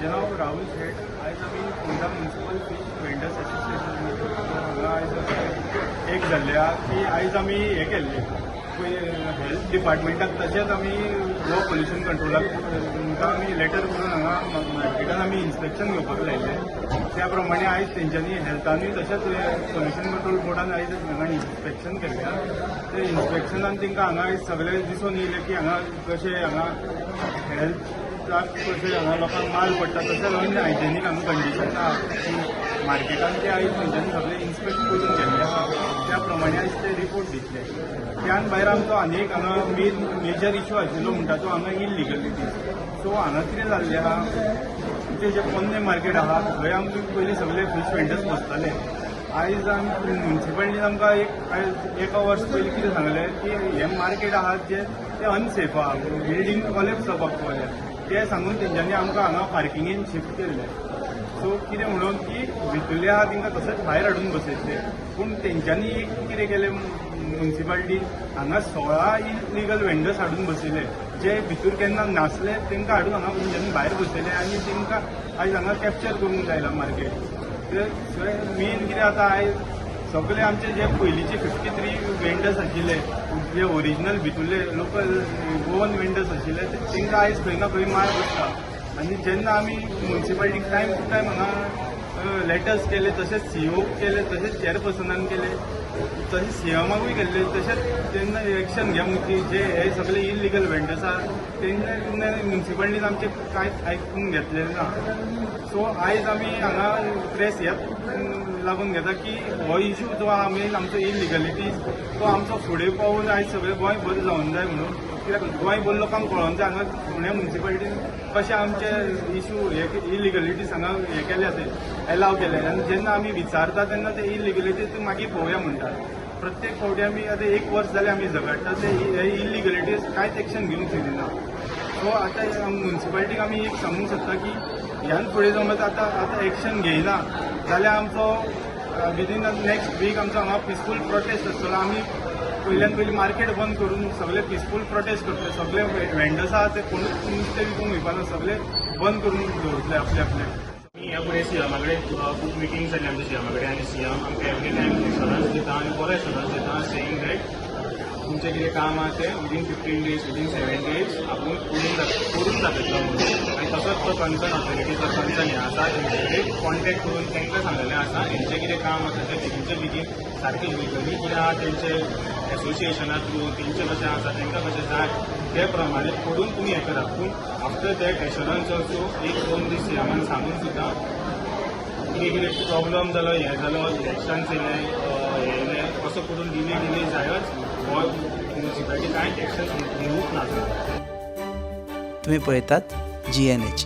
म्हजें नांव राहुल शेट. आयज आमी Phonda municipal fish vendors association हांगा आयज एक जाल्ले आहा की आयज आमी हें केल्लें हेल्थ डिपार्टमेंटाक तशेंच आमी लो पोल्युशन कंट्रोलाक तांकां आमी लेटर करून हांगा मार्केटान आमी इन्स्पेक्शन घेवपाक लायिल्लें. त्या प्रमाणे आयज तेंच्यांनी हेल्थानूय तशेंच पोल्युशन कंट्रोल बोर्डान आयज हांगा इन्स्पेक्शन केल्लें. ते इन्स्पेक्शनान तांकां हांगा आयज सगळें दिसून येयलें की हांगा कशें हांगा हेल्थाक कशें हांगा लोकांक माल पडटा तशें हायजेनीक हांगा कंडिशन आहा मार्केटान. ते आयज तेंच्यांनी सगळें इन्स्पेक्ट करून गेल्लें आहा. त्या प्रमाणे आयज ते रिपोर्ट दितले. त्यान भायर आमचो आनी एक हांगा मेजर इश्यू आशिल्लो म्हणटा तो हांगा इलिगलिटी. सो हांगा कितें जाल्लें आहा आमचें जें पोन्ने मार्केट आहा थंय आमकां पयलीं सगळे फीश वेंडर्स बसताले. आयज आमी म्युनिसिपालिटीन आमकां एका वर्स पयलीं कितें सांगलें की हें मार्केट आहा जें तें अनसेफ आहा, बिल्डींग कॉलेप्स जावपाक पावल्या. तें सांगून तेंच्यांनी आमकां हांगा पार्किंगेन शिफ्ट केल्लें. सो कितें म्हणून की भितरले आहा तांकां तशेंच भायर हाडून बसयतले. पूण तेंच्यांनी एक कितें केलें म्युनिसिपालिटीन हांगा 16 इलिगल वेंडर्स हाडून बसयले. जे भितर केन्ना नासले तांकां हाडून हांगा तेंच्यांनी भायर बसयले आनी तांकां आयज हांगा कॅप्चर करूंक लायला मार्केट. मेन कितें जाता आयज सगळे आमचे जे पयलींचे 53 वेंडर्स आशिल्ले जे ओरिजिनल भितरले लोकल गोवन वेंडर्स आशिल्ले तांकां आयज खंय ना खंय मार बसता. आनी जेन्ना आमी म्युनिसिपालिटीक टायम टू टायम हांगा लेटर्स केले, तशेंच सीओक केले, तशेंच चेअरपर्सनान केले, तशेंच सीएमाकूय केल्ले, तशेंच जेन्ना एक्शन घ्या म्हणून जे हे सगळे इलिगल वेंडर्स आहा तेन्ना म्युनिसिपालिटीन आमचे कांयच आयकून घेतलेलें ना. सो आयज आमी हांगा प्रेस ह्याच लागून घेता की हो इश्यू जो आहा मेन आमचो इलिगलिटीज तो आमचो फुडें पावून आयज सगळें गोंय बरें जावूंक जाय म्हणून. कित्याक गोंय बरें लोकांक कळोवंक जाय हांगा पुण्या म्युनिसिपालिटीन कशें आमचे इश्यू हे इलिगलिटीज हांगा हे केले ते एलाव केले. आनी जेन्ना आमी विचारता तेन्ना ते इलिगलिटीज मागीर पळोवया म्हणटात. प्रत्येक फावटी आमी आतां एक वर्स जालें आमी झगडटा ते हे इलिगलिटीज कांयच एक्शन घेवंक सोदिना. सो आतां म्युनिसिपालिटीक आमी एक सांगूंक सोदता की ह्यान फुडें समज आतां एक्शन घेयना जाल्यार आमचो विदीन नेक्स्ट वीक आमचो हांगा पिसफूल प्रोटेस्ट आसतलो. आमी पयल्यान पयलीं मार्केट बंद करून सगळे पिसफूल प्रोटेस्ट करतले. सगळे वेंडर्स आहा ते कोणूच नुस्तें विकूंक वयपाना, सगळे बंद करून दवरतले आपले आपले. ह्या फुडें सीएमा कडेन खूब मिटींग्स जाल्ली आमच्या सीएमा कडेन आनी सीएम आमकां एवरी टायम एश्योरन्स दिता आनी बरो एश्योरन्स दिता सेयींग दॅट तुमचें कितें काम आहा तें विदीन 15 days विदीन 7 days आपूण करून दाखयतलो म्हणून. आनी तसोच तो कन्सर्न ऑथॉरिटीचो कन्सर्न हें आसा तेंचे कडेन कॉन्टेक्ट करून तांकां सांगलेलें आसा हेंचें कितें काम आसा तें बेगीनचे बेगीन सारकें लिगली कितें आहा तेंचे एसोसिएशना थ्रू तेंचें कशें आसा तांकां कशें जाय ते प्रमाणे करून तुमी हें करात. पूण आफ्टर दॅट एश्योरन्स ऑल्सो 1-2 दीस सीएमान सांगून सुद्दां कितें कितें प्रॉब्लम जालो हें जालो इलेक्शन्स येयलें असो करून डिले जायच हो म्युनिसिपालिटी कांयच एक्शन घेवूंक ना. तुम्ही पळयतात GNH.